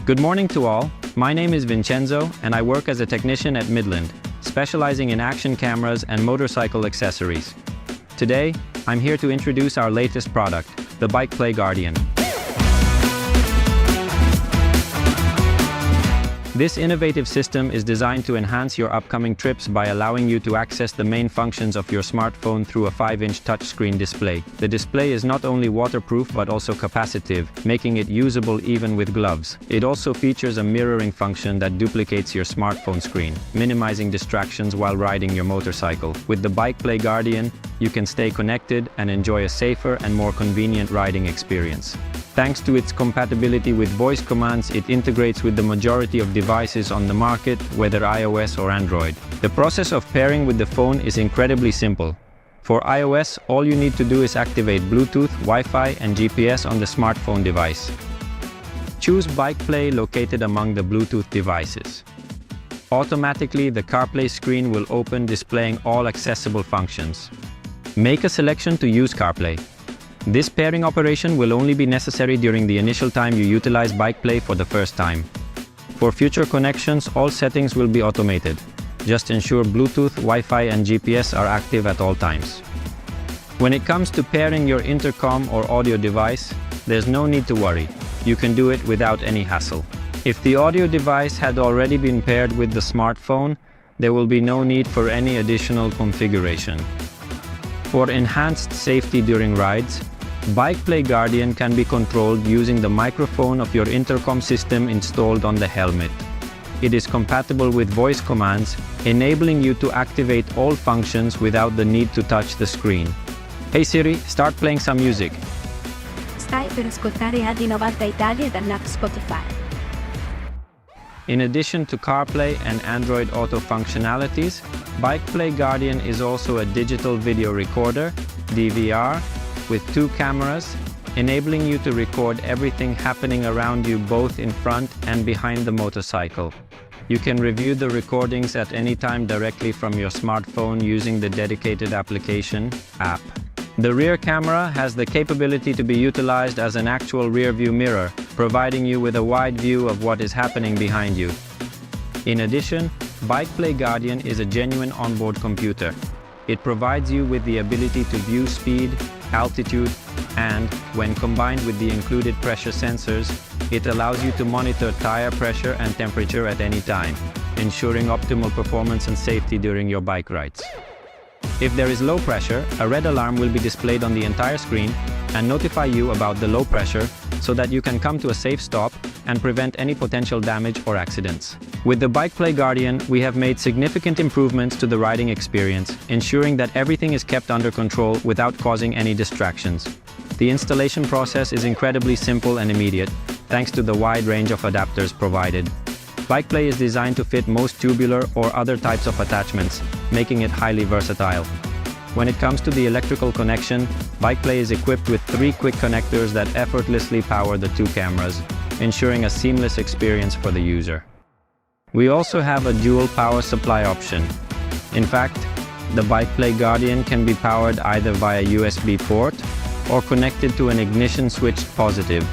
Good morning to all. My name is Vincenzo and I work as a technician at Midland, specializing in action cameras and motorcycle accessories. Today, I'm here to introduce our latest product, the BikePlay Guardian. This innovative system is designed to enhance your upcoming trips by allowing you to access the main functions of your smartphone through a 5-inch touchscreen display. The display is not only waterproof but also capacitive, making it usable even with gloves. It also features a mirroring function that duplicates your smartphone screen, minimizing distractions while riding your motorcycle. With the BikePlay Guardian, you can stay connected and enjoy a safer and more convenient riding experience. Thanks to its compatibility with voice commands, it integrates with the majority of devices on the market, whether iOS or Android. The process of pairing with the phone is incredibly simple. For iOS, all you need to do is activate Bluetooth, Wi-Fi, and GPS on the smartphone device. Choose BikePlay located among the Bluetooth devices. Automatically, the CarPlay screen will open, displaying all accessible functions. Make a selection to use CarPlay. This pairing operation will only be necessary during the initial time you utilize BikePlay for the first time. For future connections, all settings will be automated. Just ensure Bluetooth, Wi-Fi, and GPS are active at all times. When it comes to pairing your intercom or audio device, there's no need to worry. You can do it without any hassle. If the audio device had already been paired with the smartphone, there will be no need for any additional configuration. For enhanced safety during rides, BikePlay Guardian can be controlled using the microphone of your intercom system installed on the helmet. It is compatible with voice commands, enabling you to activate all functions without the need to touch the screen. Hey Siri, start playing some music. Stai per ascoltare Adi 90 Italia dall'app Spotify. In addition to CarPlay and Android Auto functionalities, BikePlay Guardian is also a digital video recorder, DVR, with 2 cameras, enabling you to record everything happening around you both in front and behind the motorcycle. You can review the recordings at any time directly from your smartphone using the dedicated application app. The rear camera has the capability to be utilized as an actual rear-view mirror, providing you with a wide view of what is happening behind you. In addition, BikePlay Guardian is a genuine onboard computer. It provides you with the ability to view speed, altitude, and, when combined with the included pressure sensors, it allows you to monitor tire pressure and temperature at any time, ensuring optimal performance and safety during your bike rides. If there is low pressure, a red alarm will be displayed on the entire screen and notify you about the low pressure so that you can come to a safe stop and prevent any potential damage or accidents. With the BikePlay Guardian, we have made significant improvements to the riding experience, ensuring that everything is kept under control without causing any distractions. The installation process is incredibly simple and immediate, thanks to the wide range of adapters provided. BikePlay is designed to fit most tubular or other types of attachments, making it highly versatile. When it comes to the electrical connection, BikePlay is equipped with 3 quick connectors that effortlessly power the 2 cameras, ensuring a seamless experience for the user. We also have a dual power supply option. In fact, the BikePlay Guardian can be powered either via USB port or connected to an ignition switched positive,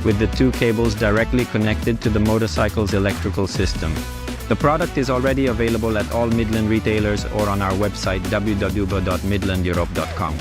with the 2 cables directly connected to the motorcycle's electrical system. The product is already available at all Midland retailers or on our website www.midlandeurope.com.